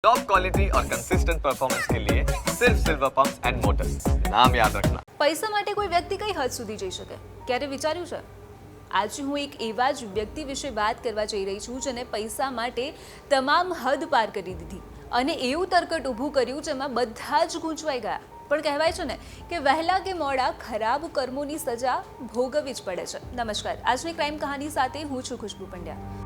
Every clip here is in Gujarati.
टॉप क्वालिटी और कंसिस्टेंट परफॉर्मेंस के लिए सिर्फ सिल्वर पंप्स एंड मोटर्स, नाम याद रखना। પૈસા માટે કોઈ વ્યક્તિ કઈ હદ સુધી જઈ શકે, ક્યારે વિચાર્યું છે? આજે હું એક એવા જ વ્યક્તિ વિશે વાત કરવા જઈ રહી છું જેને પૈસા માટે તમામ હદ પાર કરી દીધી અને એવું તરકટ ઊભું કર્યું જેમાં બધા જ ગૂંચવાઈ ગયા. પણ કહેવાય છે ને કે વહેલા કે મોડા ખરાબ કર્મોની સજા ભોગવવી જ પડે છે. નમસ્કાર, આજની ક્રાઇમ કહાની સાથે હું છું ખુશ્બુ પંડ્યા.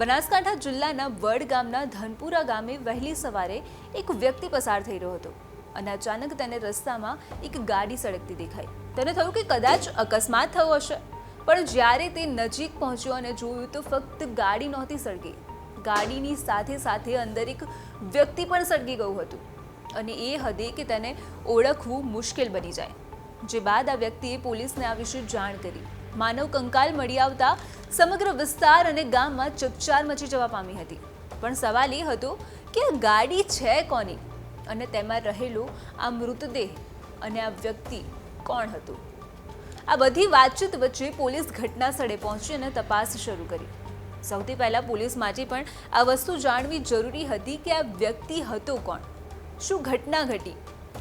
બનાસકાંઠા જિલ્લાના વડ ગામના ધનપુરા ગામે વહેલી સવારે એક વ્યક્તિ પસાર થઈ રહ્યો હતો અને અચાનક તેને રસ્તામાં એક ગાડી સળગતી દેખાઈ. તેને થયું કે કદાચ અકસ્માત થયો હશે, પણ જ્યારે તે નજીક પહોંચ્યો અને જોયું તો ફક્ત ગાડી નહોતી સળગી, ગાડીની સાથે સાથે અંદર એક વ્યક્તિ પણ સળગી ગયું હતું અને એ હદે કે તેને ઓળખવું મુશ્કેલ બની જાય. જે બાદ આ વ્યક્તિએ પોલીસને આ વિશે જાણ કરી. માનવ કંકાલ મળી આવતા સમગ્ર વિસ્તાર અને ગામમાં ચકચાર મચી જવા પામી હતી. પણ સવાલ એ હતો કે આ ગાડી છે કોની અને તેમાં રહેલો આ મૃતદેહ અને આ વ્યક્તિ કોણ હતું? આ બધી વાતચીત વચ્ચે પોલીસ ઘટના સ્થળે પહોંચી અને તપાસ શરૂ કરી. સૌથી પહેલા પોલીસ માટે પણ આ વસ્તુ જાણવી જરૂરી હતી કે આ વ્યક્તિ હતો કોણ, શું ઘટના ઘટી.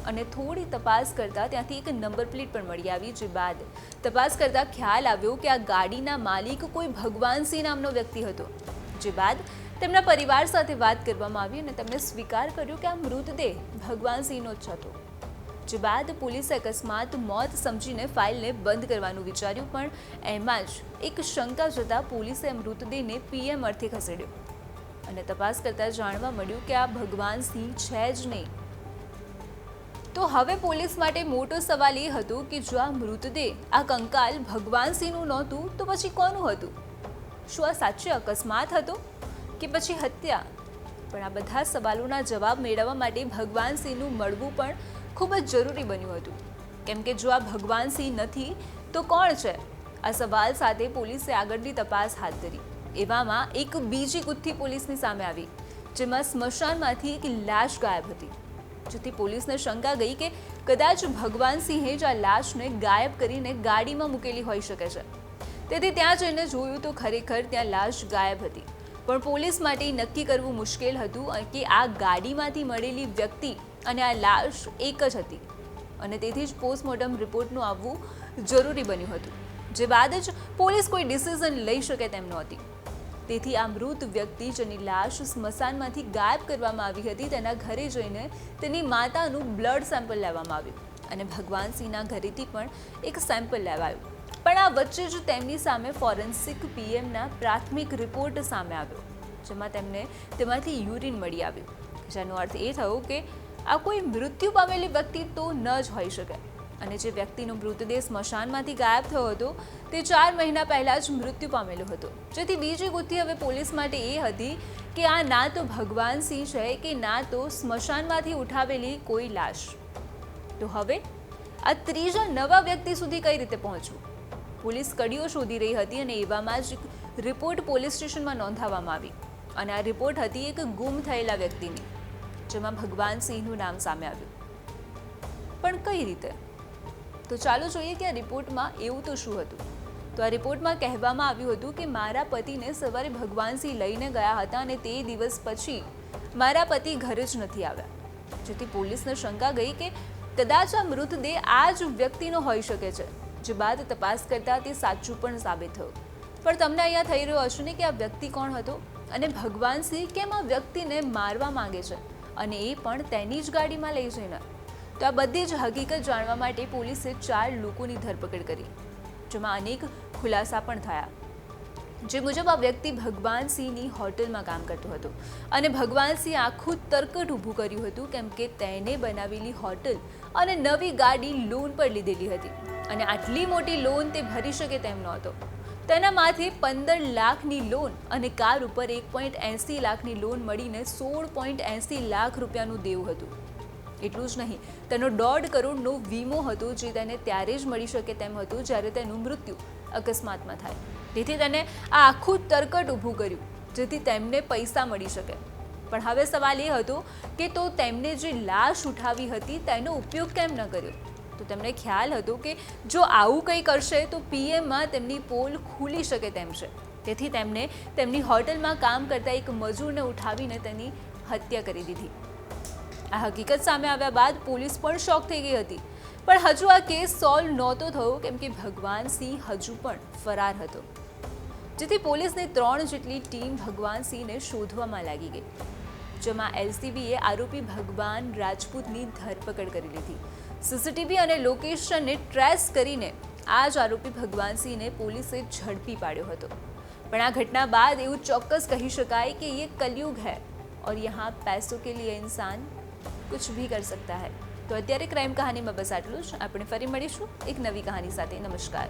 અને થોડી તપાસ કરતા ત્યાંથી એક નંબર પ્લેટ પણ મળી આવી. જે બાદ તપાસ કરતા ખ્યાલ આવ્યો કે આ ગાડીના માલિક કોઈ ભગવાનસિંહ નામનો વ્યક્તિ હતો. જે બાદ તેમના પરિવાર સાથે વાત કરવામાં આવી અને તેમણે સ્વીકાર કર્યો કે આ મૃતદેહ ભગવાનસિંહનો જ હતો. જે બાદ પોલીસે અકસ્માત મોત સમજીને ફાઇલને બંધ કરવાનું વિચાર્યું, પણ એમાં જ એક શંકા જતા પોલીસે મૃતદેહને પીએમ અર્થે ખસેડ્યો અને તપાસ કરતા જાણવા મળ્યું કે આ ભગવાનસિંહ છે જ નહીં. તો હવે પોલીસ માટે મોટો સવાલ એ હતો કે જો આ મૃતદેહ, આ કંકાલ ભગવાનસિંહનું નહોતું તો પછી કોનું હતું? શું આ સાચે અકસ્માત હતો કે પછી હત્યા? પણ આ બધા સવાલોના જવાબ મેળવવા માટે ભગવાનસિંહનું મળવું પણ ખૂબ જ જરૂરી બન્યું હતું. કેમ કે જો આ ભગવાનસિંહ નથી તો કોણ છે? આ સવાલ સાથે પોલીસે આગળની તપાસ હાથ ધરી. એવામાં એક બીજી ગુથ્થી પોલીસની સામે આવી, જેમાં સ્મશાનમાંથી એક લાશ ગાયબ હતી. જેથી પોલીસને શંકા ગઈ કે કદાચ ભગવાનસિંહે જ આ લાશને ગાયબ કરીને ગાડીમાં મૂકેલી હોઈ શકે છે. તેથી ત્યાં જઈને જોયું તો ખરેખર ત્યાં લાશ ગાયબ હતી. પણ પોલીસ માટે નક્કી કરવું મુશ્કેલ હતું કે આ ગાડીમાંથી મળેલી વ્યક્તિ અને આ લાશ એક જ હતી અને તેથી જ પોસ્ટમોર્ટમ રિપોર્ટનું આવવું જરૂરી બન્યું હતું. જે બાદ જ પોલીસ કોઈ ડિસિઝન લઈ શકે તેમ નહોતી. તેથી આ મૃત વ્યક્તિ જેની લાશ સ્મશાનમાંથી ગાયબ કરવામાં આવી હતી તેના ઘરે જઈને તેની માતાનું બ્લડ સેમ્પલ લેવામાં આવ્યું અને ભગવાનસિંહના ઘરેથી પણ એક સેમ્પલ લેવાયું. પણ આ વચ્ચે જ તેમની સામે ફોરેન્સિક પીએમના પ્રાથમિક રિપોર્ટ સામે આવ્યો, જેમાં તેમને તેમાંથી યુરિન મળી આવ્યું. જેનો અર્થ એ થયો કે આ કોઈ મૃત્યુ પામેલી વ્યક્તિ તો ન જ હોઈ શકે અને જે વ્યક્તિનો મૃતદેહ સ્મશાનમાંથી ગાયબ થયો હતો તે 4 મહિના પહેલાં જ મૃત્યુ પામેલો હતો. જેથી બીજી ગુથ્થી હવે પોલીસ માટે એ હતી કે આ ના તો ભગવાનસિંહ છે કે ના તો સ્મશાનમાંથી ઉઠાવેલી કોઈ લાશ. તો હવે આ ત્રીજા નવા વ્યક્તિ સુધી કઈ રીતે પહોંચવું? પોલીસ કડીઓ શોધી રહી હતી અને એવામાં જ રિપોર્ટ પોલીસ સ્ટેશનમાં નોંધાવવામાં આવી અને આ રિપોર્ટ હતી એક ગુમ થયેલા વ્યક્તિની, જેમાં ભગવાનસિંહનું નામ સામે આવ્યું. પણ કઈ રીતે? તો ચાલો જોઈએ કે આ રિપોર્ટમાં એવું તો શું હતું. તો આ રિપોર્ટમાં કહેવામાં આવ્યું હતું કે મારા પતિને સવારે ભગવાનસિંહ લઈને ગયા હતા અને તે દિવસ પછી મારા પતિ ઘરે જ નથી આવ્યા. જેથી પોલીસને શંકા ગઈ કે કદાચ આ મૃતદેહ આ જ વ્યક્તિનો હોઈ શકે છે. જે બાદ તપાસ કરતા તે સાચું પણ સાબિત થયું. પણ તમને અહીંયા થઈ રહ્યો હશે ને કે આ વ્યક્તિ કોણ હતો અને ભગવાનસિંહ કેમ આ વ્યક્તિને મારવા માંગે છે અને એ પણ તેની જ ગાડીમાં લઈ જઈને? તો આ બધી જ હકીકત જાણવા માટે પોલીસે 4 લોકોની ધરપકડ કરી, જેમાં અનેક ખુલાસા પણ થયા. જે મુજબ આ વ્યક્તિ ભગવાનસિંહની હોટલમાં કામ કરતો હતો અને ભગવાનસિંહ આખું તરકટ ઊભું કર્યું હતું કેમ કે તેને બનાવેલી હોટલ અને નવી ગાડી લોન પર લીધેલી હતી અને આટલી મોટી લોન તે ભરી શકે તેમ નહોતો. તેના માથે 15 લાખની લોન અને કાર ઉપર 1.80 લાખની લોન મળીને 16.80 લાખ રૂપિયાનું દેવું હતું. એટલું જ નહીં, તેનો 1.5 કરોડનો વીમો હતો જે તેને ત્યારે જ મળી શકે તેમ હતું જ્યારે તેનું મૃત્યુ અકસ્માતમાં થાય. તેથી તેને આ આખું તરકટ ઊભું કર્યું જેથી તેમને પૈસા મળી શકે. પણ હવે સવાલ એ હતો કે તો તેમને જે લાશ ઉઠાવી હતી તેનો ઉપયોગ કેમ ન કર્યો? તો તેમને ખ્યાલ હતો કે જો આવું કંઈ કરશે તો પીએમમાં તેમની પોલ ખુલી શકે તેમ છે. તેથી તેમણે તેમની હોટલમાં કામ કરતા એક મજૂરને ઉઠાવીને તેની હત્યા કરી દીધી. આ હકીકત સામે આવ્યા બાદ પોલીસ પણ શોક થઈ ગઈ હતી. પણ હજુ આ કેસ સોલ્વ નહોતો થયો કેમ કે ભગવાનસિંહ હજુ પણ ફરાર હતો. જેથી પોલીસની 3 જેટલી ટીમ ભગવાનસિંહને શોધવામાં લાગી ગઈ, જેમાં એલસીબીએ આરોપી ભગવાન રાજપૂતની ધરપકડ કરી લીધી. સીસીટીવી અને લોકેશનને ટ્રેસ કરીને આ જ આરોપી ભગવાનસિંહને પોલીસે ઝડપી પાડ્યો હતો. પણ આ ઘટના બાદ એવું ચોક્કસ કહી શકાય કે ये कलयुग है और यहाँ पैसों के लिए इंसान कुछ भी कर सकता है. તો અત્યારે ક્રાઇમ કહાનીમાં બસ આટલું જ. આપણે ફરી મળીશું એક નવી કહાની સાથે. નમસ્કાર.